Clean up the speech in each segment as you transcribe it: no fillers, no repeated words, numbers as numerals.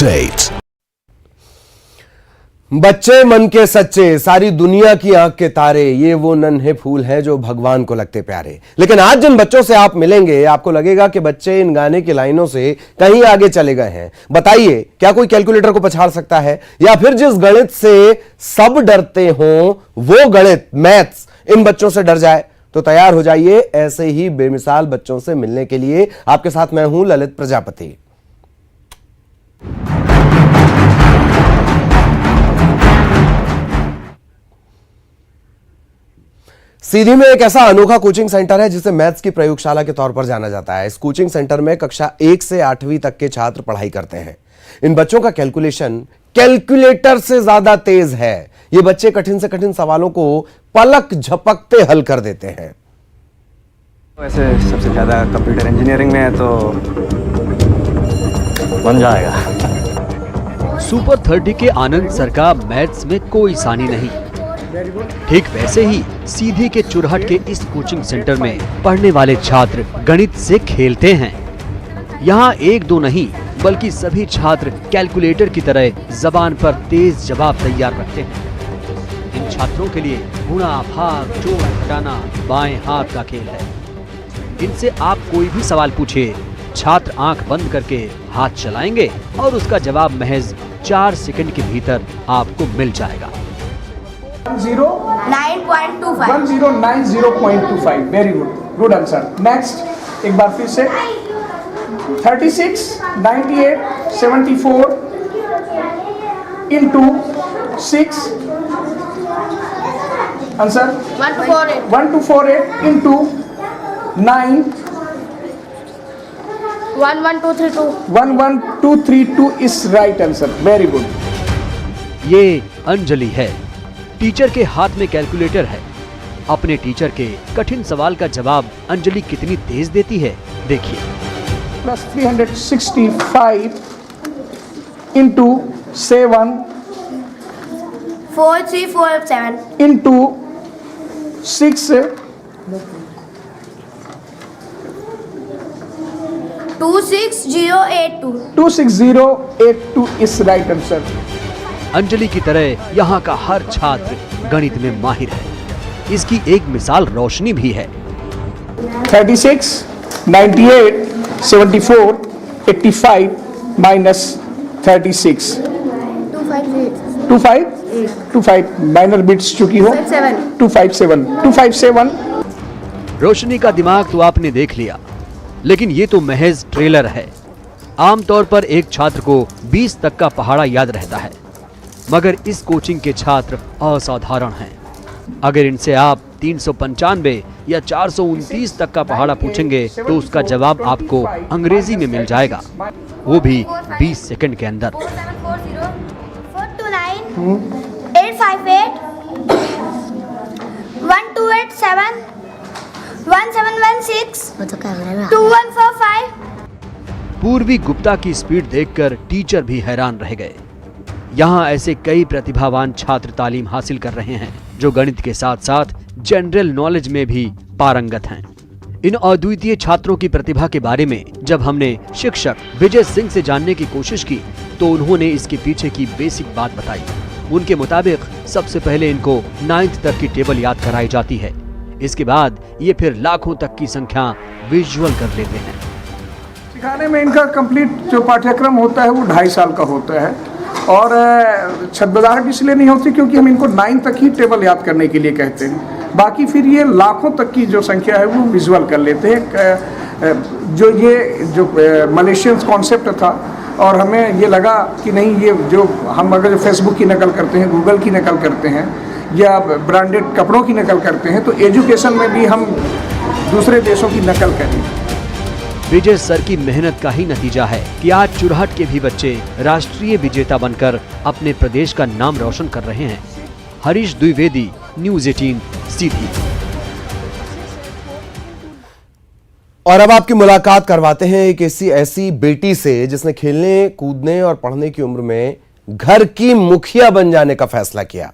update। बच्चे मन के सच्चे, सारी दुनिया की आंख के तारे, ये वो नन्हे फूल हैं जो भगवान को लगते प्यारे। लेकिन आज जिन बच्चों से आप मिलेंगे आपको लगेगा कि बच्चे इन गाने की लाइनों से कहीं आगे चले गए हैं। बताइए, क्या कोई कैलकुलेटर को पछाड़ सकता है? या फिर जिस गणित से सब डरते हों वो गणित, मैथ्स, इन बच्चों से डर जाए? तो तैयार हो जाइए ऐसे ही बेमिसाल बच्चों से मिलने के लिए। आपके साथ मैं हूं ललित प्रजापति। सीधी में एक ऐसा अनोखा कोचिंग सेंटर है जिसे मैथ्स की प्रयोगशाला के तौर पर जाना जाता है। इस कोचिंग सेंटर में कक्षा 1 से 8वीं तक के छात्र पढ़ाई करते हैं। इन बच्चों का कैलकुलेशन कैलकुलेटर से ज्यादा तेज है। ये बच्चे कठिन से कठिन सवालों को पलक झपकते हल कर देते हैं। वैसे सबसे ज़्यादा कंप्यूटर इंजीनियरिंग में है तो बन जाएगा। सुपर 30 के आनंद सर का मैथ्स में कोई सानी नहीं। ठीक वैसे ही सीधी के चुरहट के इस कोचिंग सेंटर में पढ़ने वाले छात्र गणित से खेलते हैं। यहाँ एक दो नहीं बल्कि सभी छात्र कैलकुलेटर की तरह जबान पर तेज जवाब तैयार रखते हैं। इन छात्रों के लिए गुणा, भाग, जोड़, घटाना बाएं हाथ का खेल है। इनसे आप कोई भी सवाल पूछिए, छात्र आंख बंद करके हाथ चलाएंगे और उसका जवाब महज 4 सेकंड के भीतर आपको मिल जाएगा। 1090.25 वेरी गुड आंसर। नेक्स्ट एक बार फिर से 36 98 74 into 6 answer 1248 into 9 11232 is right answer। Very good. ये अंजलि है। टीचर के हाथ में कैलकुलेटर है। अपने टीचर के कठिन सवाल का जवाब अंजलि कितनी तेज देती है, देखिए। Plus 365 into 7 4347 into 6 26082 26082 is right answer। Anjali की तरह यहाँ का हर छात्र गणित में माहिर है। इसकी एक मिसाल रोशनी भी है। 36 98 74 85 minus 36 25 माइनर बिट्स चुकी हो 257 रोशनी का दिमाग तो आपने देख लिया, लेकिन ये तो महज ट्रेलर है। आमतौर पर एक छात्र को 20 तक का पहाड़ा याद रहता है, मगर इस कोचिंग के छात्र असाधारण हैं। अगर इनसे आप 395 या 429 तक का पहाड़ा पूछेंगे तो उसका जवाब आपको अंग्रेजी में मिल जाएगा, वो भी 20 सेकंड के अंदर। 858 1287 1716 2145। पूर्वी गुप्ता की स्पीड देखकर टीचर भी हैरान रह गए। यहाँ ऐसे कई प्रतिभावान छात्र तालीम हासिल कर रहे हैं जो गणित के साथ साथ जनरल नॉलेज में भी पारंगत हैं। इन अद्वितीय छात्रों की प्रतिभा के बारे में जब हमने शिक्षक विजय सिंह से जानने की कोशिश की तो उन्होंने इसके पीछे की बेसिक बात बताई। उनके मुताबिक सबसे पहले इनको 9th तक की टेबल याद कराई जाती है। इसके बाद ये फिर लाखों तक की संख्या विजुअल कर लेते हैं। सिखाने में इनका कंप्लीट जो पाठ्यक्रम होता है वो 2.5 साल का होता है और छदबदाहट इसलिए नहीं होती क्योंकि हम इनको 9 तक ही टेबल याद करने के लिए कहते हैं। बाकी फिर ये लाखों तक की जो संख्या है वो विजुअल कर लेते हैं। जो मलेशियन कॉन्सेप्ट था और हमें ये लगा कि नहीं, ये जो हम अगर फेसबुक की नकल करते हैं, गूगल की नकल करते हैं या ब्रांडेड कपड़ों की नकल करते हैं तो एजुकेशन में भी हम दूसरे देशों की नकल करें। विजय सर की मेहनत का ही नतीजा है कि आज चुरहट के भी बच्चे राष्ट्रीय विजेता बनकर अपने प्रदेश का नाम रोशन कर रहे हैं। हरीश द्विवेदी, न्यूज़ 18 सीधी। और अब आपकी मुलाकात करवाते हैं एक ऐसी बेटी से जिसने खेलने, कूदने और पढ़ने की उम्र में घर की मुखिया बन जाने का फैसला किया।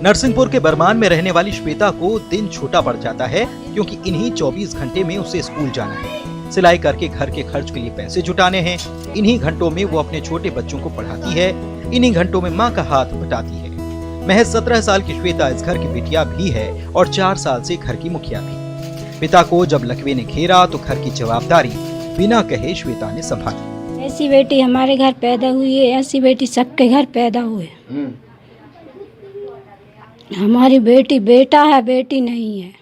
नरसिंहपुर के बरमान में रहने वाली श्वेता को दिन छोटा पड़ जाता है क्योंकि इन्हीं 24 घंटे में उसे स्कूल जाना है, सिलाई करके घर के खर्च के लिए पैसे जुटाने हैं। इन्हीं घंटों में वो अपने छोटे बच्चों को पढ़ाती है, इन्हीं घंटों में माँ का हाथ बटाती है। महज 17 साल की श्वेता इस घर की बिटिया भी है और 4 साल से घर की मुखिया भी। पिता को जब लकवे ने घेरा तो घर की जवाबदारी बिना कहे श्वेता ने संभाली। ऐसी बेटी हमारे घर पैदा हुई है, ऐसी बेटी सबके घर पैदा हुए। हमारी बेटी बेटा है, बेटी नहीं है।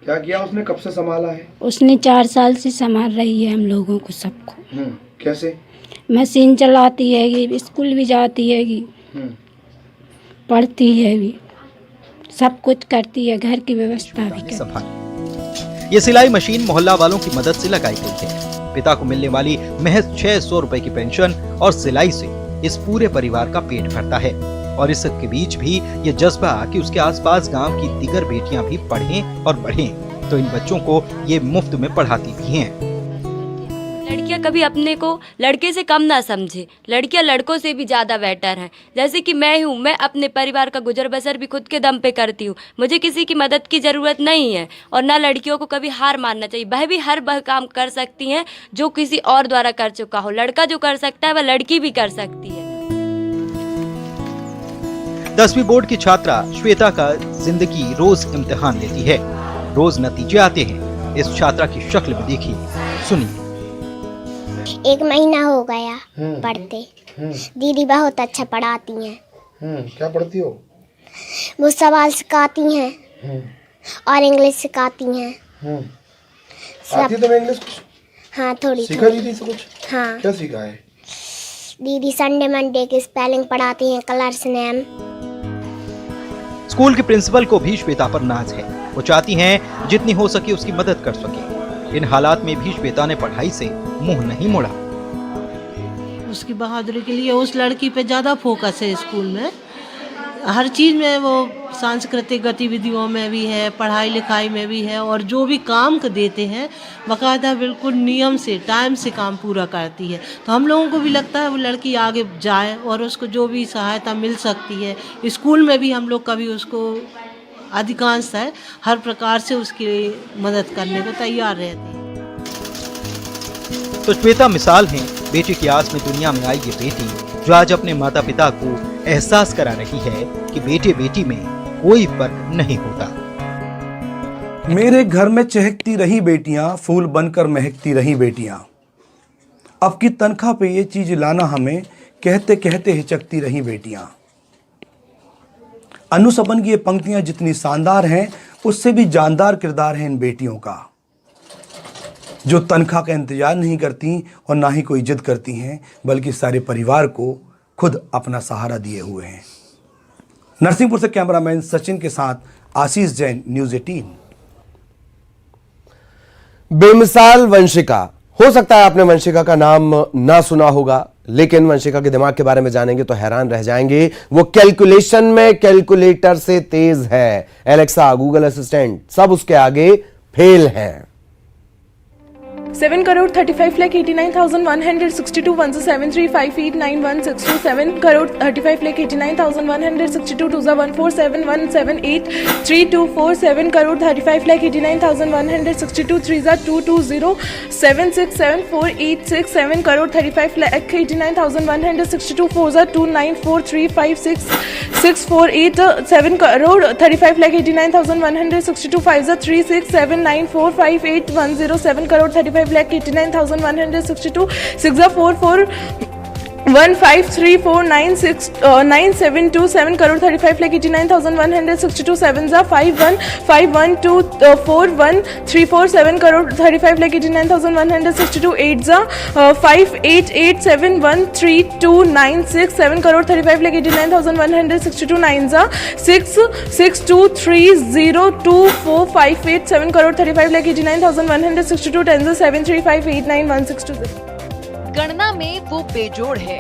क्या किया उसने, कब से संभाला है? उसने 4 साल से संभाल रही है हम लोगों को, सबको। कैसे? मशीन चलाती है, स्कूल भी जाती है, पढ़ती है भी, सब कुछ करती है, घर की व्यवस्था भी करती। ये सिलाई मशीन मोहल्ला वालों की मदद से लगाई गई है। पिता को मिलने वाली महज 600 रुपए की पेंशन और सिलाई से इस पूरे परिवार का पेट भरता है। और इस सबके बीच भी ये जज्बा कि उसके आसपास गांव की दीगर बेटियां भी पढ़ें और बढ़ें, तो इन बच्चों को ये मुफ्त में पढ़ाती भी हैं। लड़कियां कभी अपने को लड़के से कम ना समझे, लड़कियां लड़कों से भी ज़्यादा बेटर हैं। जैसे कि मैं हूँ, मैं अपने परिवार का गुजर बसर भी खुद के दम पे करती हूँ, मुझे किसी की मदद की ज़रूरत नहीं है। और ना लड़कियों को कभी हार मानना चाहिए, वह भी हर वह काम कर सकती हैं जो किसी और द्वारा कर चुका हो। लड़का जो कर सकता है वह लड़की भी कर सकती है। 10वीं बोर्ड की छात्रा श्वेता का जिंदगी रोज इम्तिहान लेती है, रोज नतीजे आते हैं। इस छात्रा की शक्ल में देखिए, सुनिए। 1 महीना हो गया पढ़ते। दीदी बहुत अच्छा पढ़ाती हैं। क्या पढ़ती हो? वो सवाल सिखाती हैं और इंग्लिश सिखाती हैं। आती है तुम्हें इंग्लिश कुछ? हाँ, थोड़ी सीखा दीदी से कुछ? हाँ, क्या सीखा है? दीदी संडे मंडे की स्पेलिंग पढ़ाती हैं, कलर्स नेम। स्कूल के प्रिंसिपल को भी श्वेता पर नाज है। वो चाहती हैं जितनी हो सके उसकी मदद कर सके। इन हालात में भी श्वेता ने पढ़ाई से मुंह नहीं मोड़ा। उसकी बहादुरी के लिए उस लड़की पे ज़्यादा फोकस है स्कूल में, हर चीज़ में। वो सांस्कृतिक गतिविधियों में भी है, पढ़ाई लिखाई में भी है, और जो भी काम देते हैं बाकायदा बिल्कुल नियम से टाइम से काम पूरा करती है। तो हम लोगों को भी लगता है वो लड़की आगे जाए और उसको जो भी सहायता मिल सकती है। स्कूल में भी हम लोग कभी उसको अधिकांश है हर प्रकार से उसकी मदद करने को तैयार रहते हैं। तो श्वेता मिसाल है बेटी की आस में दुनिया में आई ये बेटी, जो आज अपने माता पिता को एहसास करा रही है कि बेटे बेटी में कोई फर्क नहीं होता। मेरे घर में चहकती रही बेटियां, फूल बनकर महकती रही बेटियां। अब की तनख्वाह पे ये चीज लाना हमें कहते कहते हिचकती रही बेटियां। अनु सपन की ये पंक्तियां जितनी शानदार हैं, उससे भी जानदार किरदार है इन बेटियों का, जो तनख्वाह का इंतजार नहीं करती और ना ही कोई जिद करती हैं, बल्कि सारे परिवार को खुद अपना सहारा दिए हुए हैं। नरसिंहपुर से कैमरामैन सचिन के साथ आशीष जैन, न्यूज़ 18। बेमिसाल वंशिका। हो सकता है आपने वंशिका का नाम ना सुना होगा, लेकिन वंशिका के दिमाग के बारे में जानेंगे तो हैरान रह जाएंगे। वो कैलकुलेशन में कैलकुलेटर से तेज है। एलेक्सा, गूगल असिस्टेंट, सब उसके आगे फेल हैं। 7,35,89,162 173589162 7,35,89,162 2,147,178 324 7,35,89,162 3,220 767,486 7,35,89,162 4,294,356 648 7,35,89,162 5,367,9458 7,35,89,162 6,441,534,972 7,35,89,162 7,51,51,241,347 7,35,89,162 8,58,87,132,96 7,35,89,162 9,6,6,230,2458 7,35,89,162 10,735,89,162। गणना में वो बेजोड़ है।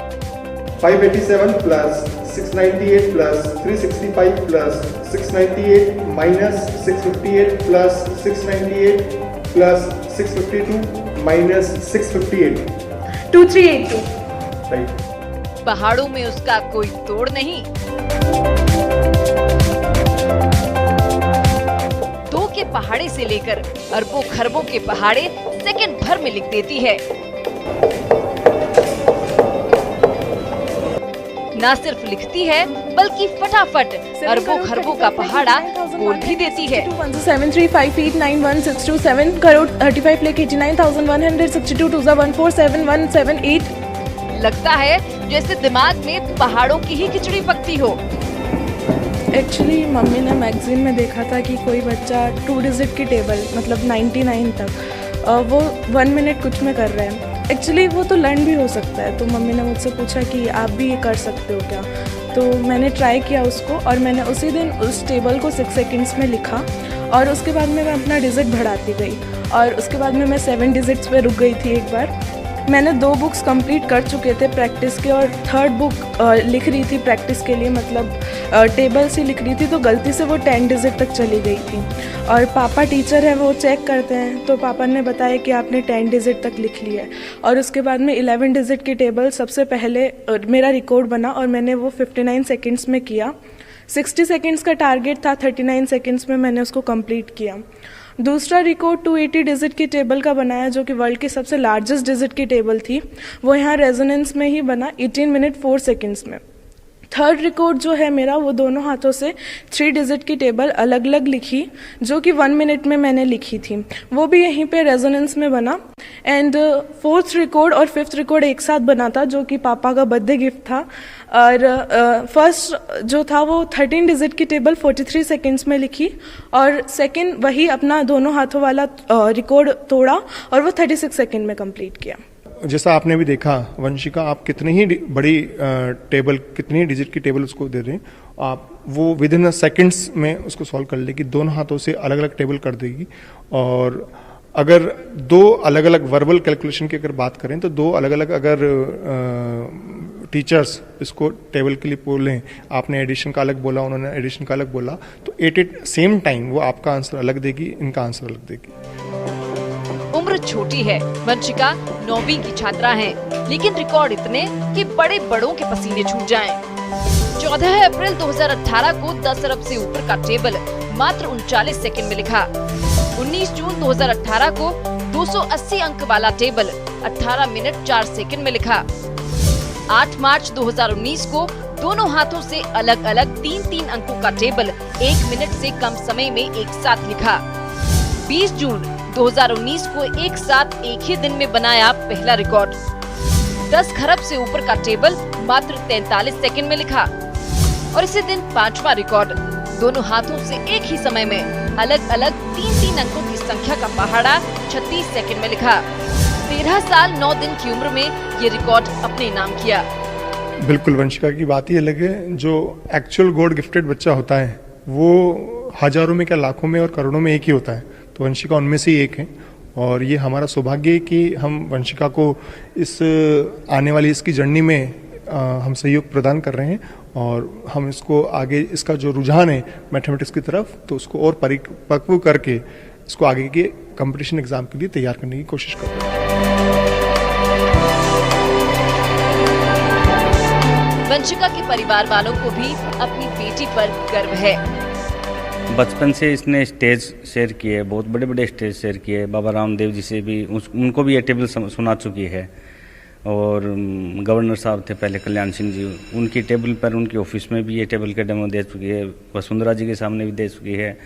587 plus 698 plus 365 plus 698 minus 658 plus 698 plus 652 minus 658 2382। Right. पहाड़ों में उसका कोई तोड़ नहीं। पहाड़े से लेकर अरबों खरबों के पहाड़े सेकंड भर में लिख देती है। न सिर्फ लिखती है बल्कि फटाफट अरबों खरबों का पहाड़ा बोल भी देती है। 7 करोड़ 35 लाख 89,162 2147178। लगता है जैसे दिमाग में पहाड़ों की ही खिचड़ी पकती हो। एक्चुअली मम्मी ने मैगजीन में देखा था कि कोई बच्चा 2 डिजिट की टेबल मतलब 99 तक वो 1 मिनट कुछ में कर रहे हैं। एक्चुअली वो तो लर्न भी हो सकता है, तो मम्मी ने मुझसे पूछा कि आप भी ये कर सकते हो क्या। तो मैंने ट्राई किया उसको और मैंने उसी दिन उस टेबल को 6 सेकंड्स में लिखा और उसके बाद में मैं अपना डिजिट बढ़ाती गई और उसके बाद में मैं 7 डिजिट्स पे रुक गई थी। एक बार मैंने 2 बुक्स कंप्लीट कर चुके थे प्रैक्टिस के और 3rd बुक लिख रही थी प्रैक्टिस के लिए, मतलब टेबल से लिख रही थी, तो गलती से वो 10 डिजिट तक चली गई थी। और पापा टीचर हैं, वो चेक करते हैं, तो पापा ने बताया कि आपने 10 डिजिट तक लिख लिया है। और उसके बाद में 11 डिजिट की टेबल सबसे पहले मेरा रिकॉर्ड बना और मैंने वो 59 सेकेंड्स में किया। 60 सेकेंड्स का टारगेट था, 39 सेकेंड्स में मैंने उसको कंप्लीट किया। दूसरा रिकॉर्ड 280 डिजिट की टेबल का बनाया, जो कि वर्ल्ड की सबसे लार्जेस्ट डिजिट की टेबल थी। वो यहाँ रेजोनेंस में ही बना 18 मिनट 4 सेकेंड्स में। 3rd रिकॉर्ड जो है मेरा, वो दोनों हाथों से 3 डिजिट की टेबल अलग अलग लिखी, जो कि 1 मिनट में मैंने लिखी थी, वो भी यहीं पे रेजोनेंस में बना। एंड 4th रिकॉर्ड और 5th रिकॉर्ड एक साथ बना था, जो कि पापा का बर्थडे गिफ्ट था। और फर्स्ट जो था वो 13 डिजिट की टेबल 43 सेकेंड्स में लिखी और सेकंड वही अपना दोनों हाथों वाला रिकॉर्ड तोड़ा और वो 36 सेकेंड में कंप्लीट किया। जैसा आपने भी देखा वंशिका, आप कितनी ही बड़ी टेबल, कितनी ही डिजिट की टेबल उसको दे दें, आप वो विद इन सेकेंड्स में उसको सॉल्व कर लेगी, दोनों हाथों से अलग अलग टेबल कर देगी। और अगर 2 अलग अलग वर्बल कैलकुलेशन की अगर बात करें तो 2 अलग अलग अगर टीचर्स इसको टेबल के लिए बोलें, आपने एडिशन का अलग बोला, उन्होंने एडिशन का अलग बोला, तो एट सेम टाइम वो आपका आंसर अलग देगी, इनका आंसर अलग देगी। उम्र छोटी है, वंशिका 9वीं की छात्रा है, लेकिन रिकॉर्ड इतने कि बड़े बड़ों के पसीने छूट जाएं। 14 अप्रैल 2018 को 10 अरब से ऊपर का टेबल मात्र 39 सेकंड में लिखा। 19 जून 2018 को 280 अंक वाला टेबल 18 मिनट 4 सेकंड में लिखा। 8 मार्च 2019 को दोनों हाथों से अलग अलग 3-3 अंकों का टेबल 1 मिनट से कम समय में एक साथ लिखा। 20 जून 2019 को एक साथ एक ही दिन में बनाया पहला रिकॉर्ड। 10 खरब से ऊपर का टेबल मात्र 43 सेकंड में लिखा और इसी दिन 5वां रिकॉर्ड दोनों हाथों से एक ही समय में अलग अलग 3-3 अंकों की संख्या का पहाड़ा 36 सेकंड में लिखा। 13 साल 9 दिन की उम्र में ये रिकॉर्ड अपने नाम किया। बिल्कुल, वंशिका की बात ही अलग है। जो एक्चुअल गॉड गिफ्टेड बच्चा होता है वो हजारों में क्या लाखों में और करोड़ों में एक ही होता है, तो वंशिका उनमें से ही एक है। और ये हमारा सौभाग्य है कि हम वंशिका को इस आने वाली इसकी जर्नी में हम सहयोग प्रदान कर रहे हैं और हम इसको आगे, इसका जो रुझान है मैथमेटिक्स की तरफ, तो उसको और परिपक्व करके इसको आगे के कंपटीशन एग्जाम के लिए तैयार करने की कोशिश कर रहे हैं। वंशिका के परिवार वालों को भी अपनी बेटी पर गर्व है। बचपन से इसने स्टेज शेयर किए, बहुत बड़े बड़े स्टेज शेयर किए। बाबा रामदेव जी से भी उनको भी ये टेबल सुना चुकी है। और गवर्नर साहब थे पहले, कल्याण सिंह जी, उनकी टेबल पर, उनकी ऑफिस में भी ये टेबल के डेमो दे चुकी है। वसुंधरा जी के सामने भी दे चुकी है।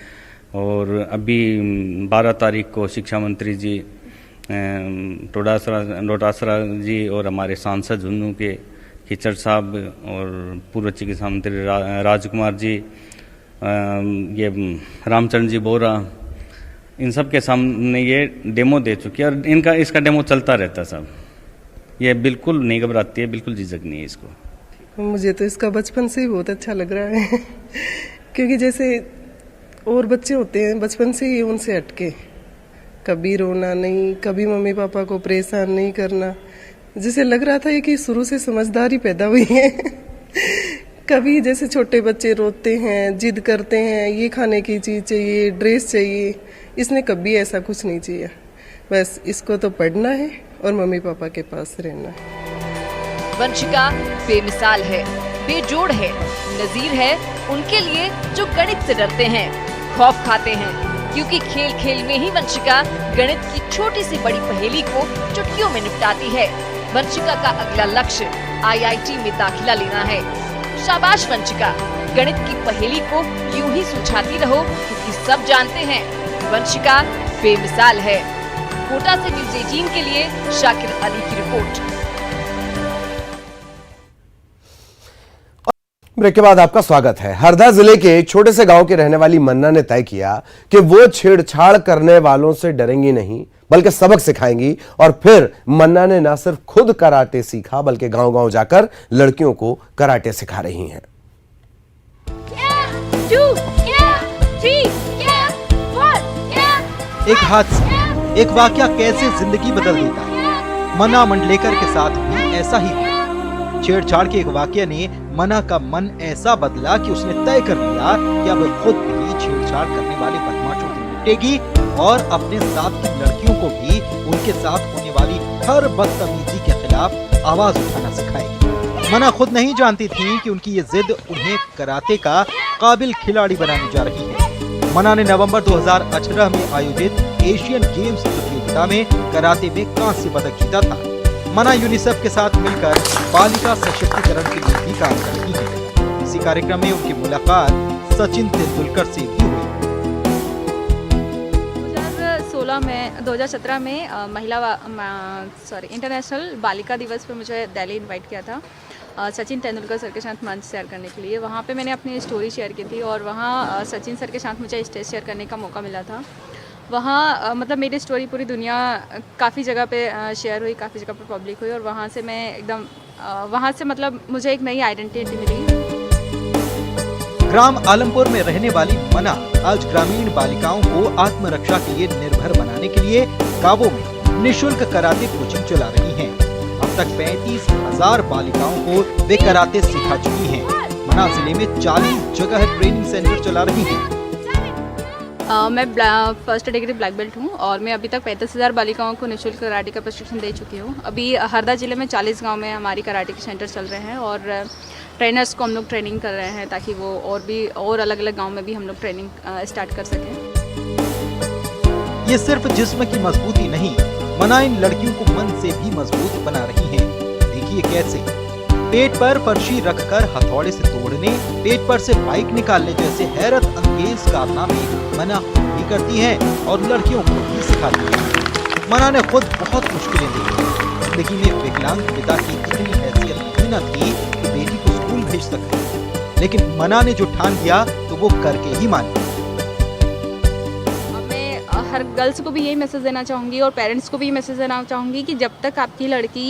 और अभी 12 तारीख को शिक्षा मंत्री जी डोटासरा जी और हमारे सांसद झुंझुनू के खिचड़ साहब और पूर्व चिकित्सा मंत्री राजकुमार जी, ये रामचंद्र जी बोरा, इन सब के सामने ये डेमो दे चुकी है और इसका डेमो चलता रहता सब। ये बिल्कुल नहीं घबराती है, बिल्कुल झिझक नहीं है इसको। मुझे तो इसका बचपन से ही बहुत अच्छा लग रहा है क्योंकि जैसे और बच्चे होते हैं बचपन से ही उनसे हटके, कभी रोना नहीं, कभी मम्मी पापा को परेशान नहीं करना, जिसे लग रहा था कि शुरू से समझदारी पैदा हुई है। कभी जैसे छोटे बच्चे रोते हैं, जिद करते हैं, ये खाने की चीज़ चाहिए, ड्रेस चाहिए, इसने कभी ऐसा कुछ नहीं चाहिए। बस इसको तो पढ़ना है और मम्मी पापा के पास रहना है। वंशिका बेमिसाल है, बेजोड़ है, नजीर है उनके लिए जो गणित से डरते हैं, खौफ खाते हैं। क्योंकि खेल खेल में ही वंशिका गणित की छोटी सी बड़ी पहेली को चुटकियों में निपटाती है। वंशिका का अगला लक्ष्य IIT में दाखिला लेना है। शाबाश वंशिका, गणित की पहेली को यूं ही सुलझाती रहो, क्योंकि सब जानते हैं वंशिका बेमिसाल है। कोटा से न्यूज़ 18 के लिए शाकिर अली की रिपोर्ट। ब्रेक के बाद आपका स्वागत है। हरदा जिले के एक छोटे से गांव के रहने वाली मन्ना ने तय किया कि वो छेड़छाड़ करने वालों से डरेंगी नहीं, बल्कि सबक सिखाएंगी। और फिर मन्ना ने न सिर्फ खुद कराटे सीखा, बल्कि गांव-गांव जाकर लड़कियों को कराटे सिखा रही हैं। एक हादसा, एक वाकया कैसे जिंदगी बदल देता है। मन्ना मंडलेकर के साथ भी ऐसा ही हुआ। छेड़छाड़ के एक वाकये ने मन्ना का मन ऐसा बदला कि उसने तय कर लिया कि अब खुद भी छेड़छाड़ करने वाले बदमाशों से निपटेगी और अपने साथ की लड़कियों को भी उनके साथ होने वाली हर बदतमीजी के खिलाफ आवाज उठाना सिखाएगी। मन्ना खुद नहीं जानती थी कि उनकी ये जिद उन्हें कराटे का काबिल खिलाड़ी बनाने जा रही है। मन्ना ने नवंबर 2018 में आयोजित एशियन गेम्स प्रतियोगिता में कराटे में कांस्य पदक जीता था। मन्ना यूनिसेफ के साथ मिलकर बालिका सशक्तिकरण के लिए भी काम कर रही है। इसी कार्यक्रम में उनकी मुलाकात सचिन तेंदुलकर से भी हुई। 2017 में इंटरनेशनल बालिका दिवस पे मुझे दिल्ली इनवाइट किया था सचिन तेंदुलकर सर के साथ मंच शेयर करने के लिए। वहाँ पे मैंने अपनी स्टोरी शेयर की थी और वहाँ सचिन सर के साथ मुझे स्टेज शेयर करने का मौका मिला था। वहाँ मतलब मेरी स्टोरी पूरी दुनिया काफ़ी जगह पे शेयर हुई, काफ़ी जगह पे पब्लिक हुई और वहाँ से मैं एकदम वहाँ से मतलब मुझे एक नई आइडेंटिटी मिली। ग्राम आलमपुर में रहने वाली मन्ना आज ग्रामीण बालिकाओं को आत्मरक्षा के लिए निर्भर बनाने के लिए गांवों में निःशुल्क कराटे कोचिंग चला रही हैं। अब तक 35,000 बालिकाओं को वे कराटे सिखा चुकी हैं। मन्ना जिले में 40 जगह ट्रेनिंग सेंटर चला रही हैं। मैं फर्स्ट डिग्री ब्लैक बेल्ट हूँ और मैं अभी तक 35,000 बालिकाओं को निःशुल्क कराटे का प्रशिक्षण दे चुकी हूँ। अभी हरदा जिले में 40 गांव में हमारी कराटे के सेंटर चल रहे हैं और ट्रेनर्स को हम लोग ट्रेनिंग कर रहे हैं ताकि वो और अलग अलग गांव में भी हम लोग ट्रेनिंग स्टार्ट कर सकें। ये सिर्फ जिस्म की मजबूती नहीं, मन्ना इन लड़कियों को मन से भी मजबूत बना रही हैं। देखिए कैसे। पेट पर फर्शी रखकर हथौड़े से तोड़ने, पेट पर से बाइक निकालने जैसे हैरत अंगेज कारनामे मन्ना खुद भी करती हैं और लड़कियों को भी सिखाती हैं। मन्ना ने खुद बहुत मुश्किलें देखी। जिंदगी में विकलांग पिता की इतनी हैसियत भी न थी कि बेटी को स्कूल भेज सकते, लेकिन मन्ना ने जो ठान लिया तो वो करके ही मानी। मैं हर गर्ल्स को भी यही मैसेज देना चाहूँगी और पेरेंट्स को भी मैसेज देना चाहूँगी कि जब तक आपकी लड़की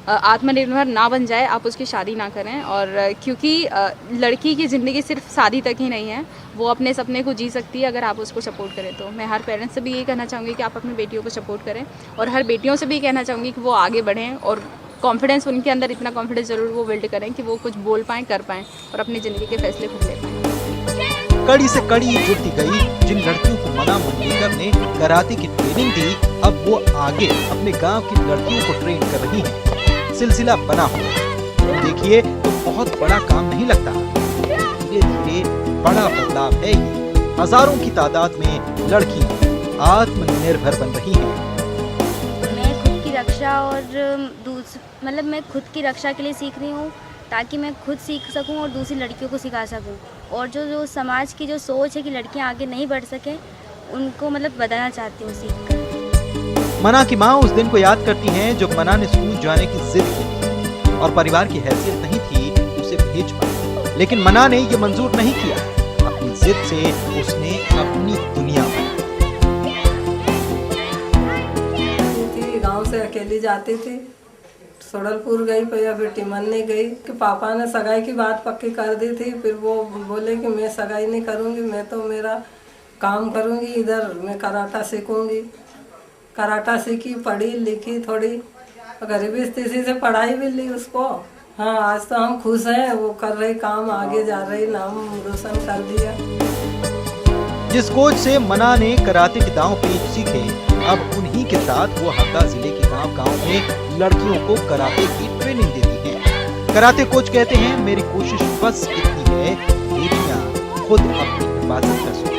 आत्मनिर्भर ना बन जाए आप उसकी शादी ना करें। और क्योंकि लड़की की ज़िंदगी सिर्फ शादी तक ही नहीं है, वो अपने सपने को जी सकती है अगर आप उसको सपोर्ट करें। तो मैं हर पेरेंट्स से भी यही कहना चाहूँगी कि आप अपनी बेटियों को सपोर्ट करें और हर बेटियों से भी कहना चाहूँगी कि वो आगे बढ़ें और कॉन्फिडेंस, उनके अंदर इतना कॉन्फिडेंस ज़रूर वो बिल्ड करें कि वो कुछ बोल पाएँ, कर पाएँ और अपनी ज़िंदगी के फैसले खुद ले पाएँ। कड़ी से कड़ी जुड़ती गई। जिन लड़कियों को मन्ना मंडलेकर ने कराटे की ट्रेनिंग दी, अब वो आगे अपने गांव की लड़कियों को ट्रेन कर रही हैं। सिलसिला बना हुआ। देखिए तो बहुत बड़ा काम नहीं लगता, धीरे धीरे बड़ा बदलाव है ये। हजारों की तादाद में लड़की आत्मनिर्भर बन रही हैं। मैं खुद की रक्षा और मैं खुद की रक्षा के लिए सीख रही हूँ ताकि मैं खुद सीख सकूं और दूसरी लड़कियों को सिखा सकूं। और जो समाज की जो सोच है कि लड़कियां आगे नहीं बढ़ सकें, उनको बदलना चाहती हूँ सीख कर। मन्ना की माँ उस दिन को याद करती हैं जब मन्ना ने स्कूल जाने की जिद की और परिवार की हैसियत नहीं थी उसे भेज पाई, लेकिन मन्ना ने ये मंजूर नहीं किया। अपनी जिद से उसने अपनी दुनिया बनाई। गांव से अकेली जाती थी, सोडलपुर गई, फिर टिमन्नी गई कि पापा ने सगाई की बात पक्की कर दी थी। फिर वो बोले कि मैं सगाई नहीं करूँगी, मैं तो मेरा काम करूँगी, इधर मैं कराटा सीखूँगी। कराटा सीखी, पढ़ी लिखी, थोड़ी गरीबी स्थिति से पढ़ाई भी ली उसको। हाँ, आज तो हम खुश हैं, वो कर रही काम, आगे जा रही, नाम रोशन कर दिया। जिस कोच से मन्ना ने कराटे के दांव पेच सीखे, अब उन्हीं के साथ वो हरदा जिले के गांव-गांव में लड़कियों को कराटे की ट्रेनिंग देती हैं। कराटे कोच कहते हैं, मेरी कोशिश बस इतनी है, बेटियां खुद अपनी हिफाजत कर सकें।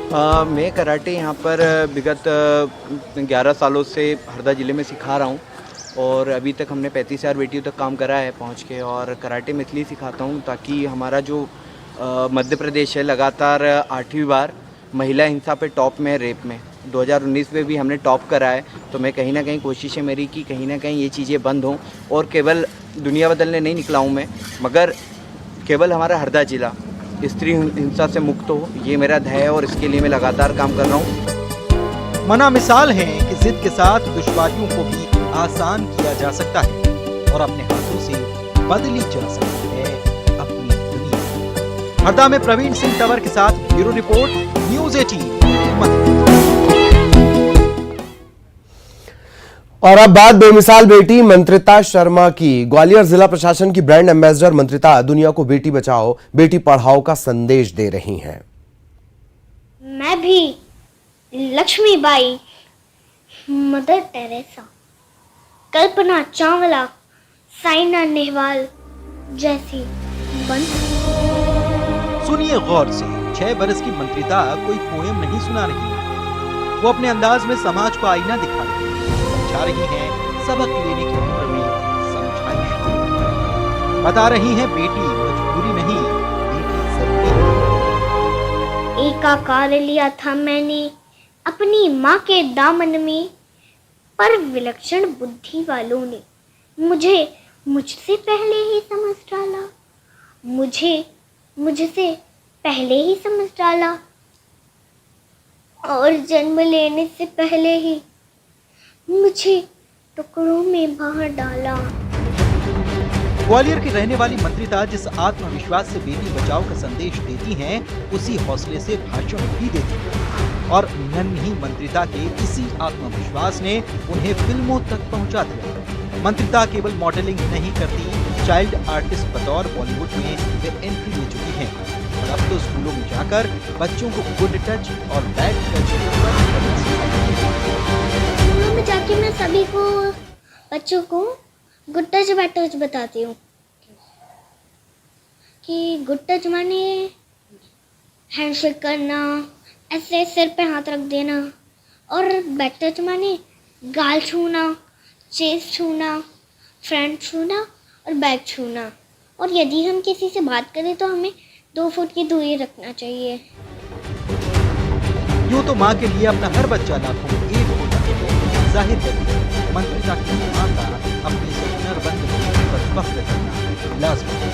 मैं कराटे यहाँ पर विगत 11 सालों से हरदा ज़िले में सिखा रहा हूँ और अभी तक हमने 35,000 बेटियों तक काम करा है पहुँच के। और कराटे में इसलिए सिखाता हूँ ताकि हमारा जो मध्य प्रदेश है लगातार 8वीं बार महिला हिंसा पे टॉप में है, रेप में 2019 में भी हमने टॉप करा है। तो मैं कहीं ना कहीं कोशिश है मेरी कि कहीं ना कहीं ये चीज़ें बंद हों। और केवल दुनिया बदलने नहीं निकला हूँ मैं, मगर केवल हमारा हरदा ज़िला स्त्री हिंसा से मुक्त हो, ये मेरा ध्येय है और इसके लिए मैं लगातार काम कर रहा हूँ। मना मिसाल है कि जिद के साथ दुश्वारियों को भी आसान किया जा सकता है और अपने हाथों से बदली जा सकती है अपनी दुनिया। हरदा में प्रवीण सिंह तंवर के साथ ब्यूरो रिपोर्ट, न्यूज़ 18। और अब बात बेमिसाल बेटी मंत्रिता शर्मा की। ग्वालियर जिला प्रशासन की ब्रांड एम्बेसडर मंत्रिता दुनिया को बेटी बचाओ बेटी पढ़ाओ का संदेश दे रही हैं। मैं भी लक्ष्मीबाई, मदर टेरेसा, कल्पना चावला, साइना नेहवाल जैसी बन। सुनिए गौर से, 6 बरस की मंत्रिता कोई पोएम नहीं सुना रही है, वो अपने अंदाज में समाज को आईना दिखा रही है, समझा रही है, सबक लेने की उम्र में समझाइश बता रही है, बेटी मजबूरी नहीं, बेटी जरूरी है। एक आकार लिया था मैंने अपनी माँ के दामन में, पर विलक्षण बुद्धि वालों ने मुझसे पहले ही समझ डाला, मुझसे पहले ही समझ डाला और जन्म लेने से पहले ही मुझे टुकड़ों में बांट डाला। ग्वालियर की रहने वाली मंत्रिता जिस आत्मविश्वास से बेटी बचाओ का संदेश देती हैं, उसी हौसले से भाषण भी देती हैं। और नन्ही मंत्रिता के इसी आत्मविश्वास ने उन्हें फिल्मों तक पहुंचा दिया। मंत्रिता केवल मॉडलिंग नहीं करती, चाइल्ड आर्टिस्ट बतौर बॉलीवुड में वे एंट्री ले चुकी हैं और अब तो स्कूलों में जाकर बच्चों को गुड टच और बैड टच स्कूलों में जाके मैं सभी को बच्चों को गुड टच बैड टच बताती हूँ कि गुड टच माने हैंडशेक करना, ऐसे सिर पे हाथ रख देना, और बैड टच माने गाल छूना, चेस्ट छूना, फ्रंट छूना और बैक छूना। और यदि हम किसी से बात करें तो हमें 2 फुट की दूरी रखना चाहिए। यूँ तो माँ के लिए अपना हर बच्चा लाखों में एक होता है, जाहिर है मंत्रिता की माँ का अपने से हुनरबंद बेटी पर फख्र करना लाज़मी है।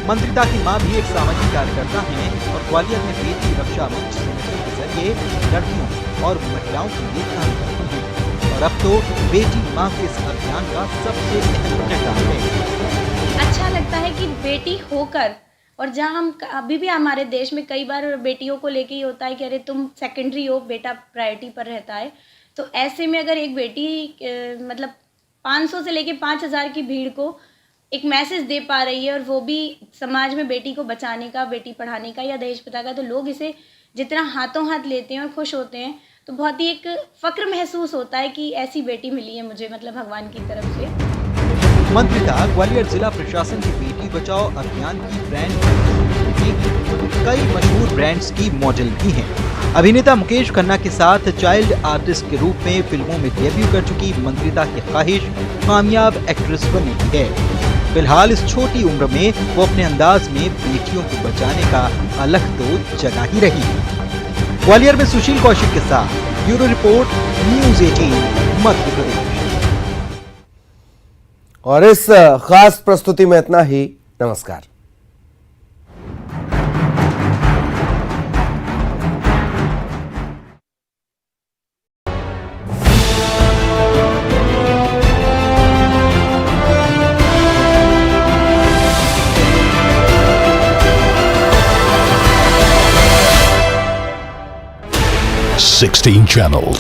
मंत्रिता की माँ भी एक सामाजिक कार्यकर्ता हैं और ग्वालियर में बेटी रक्षा मंच संगठन के जरिए लड़कियों और महिलाओं के लिए काम करती हैं और अब तो बेटी माँ के इस अभियान का सबसे अहम किरदार है। अच्छा लगता है कि बेटी होकर, और जहाँ हम अभी भी हमारे देश में कई बार बेटियों को लेके ही होता है कि अरे तुम सेकेंडरी हो, बेटा प्रायोरिटी पर रहता है। तो ऐसे में अगर एक बेटी मतलब 500 से लेके 5000 की भीड़ को एक मैसेज दे पा रही है और वो भी समाज में बेटी को बचाने का, बेटी पढ़ाने का या दहेज प्रथा का, तो लोग इसे जितना हाथों हाथ लेते हैं और खुश होते हैं, तो बहुत ही एक फक्र महसूस होता है कि ऐसी बेटी मिली है मुझे, मतलब भगवान की तरफ से। मंत्रिता ग्वालियर जिला प्रशासन की बेटी बचाओ अभियान की ब्रांड कई मशहूर ब्रांड्स की मॉडल भी हैं। अभिनेता मुकेश खन्ना के साथ चाइल्ड आर्टिस्ट के रूप में फिल्मों में डेब्यू कर चुकी मंत्रिता की ख्वाहिश कामयाब एक्ट्रेस बनने की है। फिलहाल इस छोटी उम्र में वो अपने अंदाज में बेटियों को बचाने का अलग तो जगा ही रही है। ग्वालियर में सुशील कौशिक के साथ bureau report, news 18 Madhya Pradesh. और इस खास प्रस्तुति में इतना ही। नमस्कार। Sixteen channels,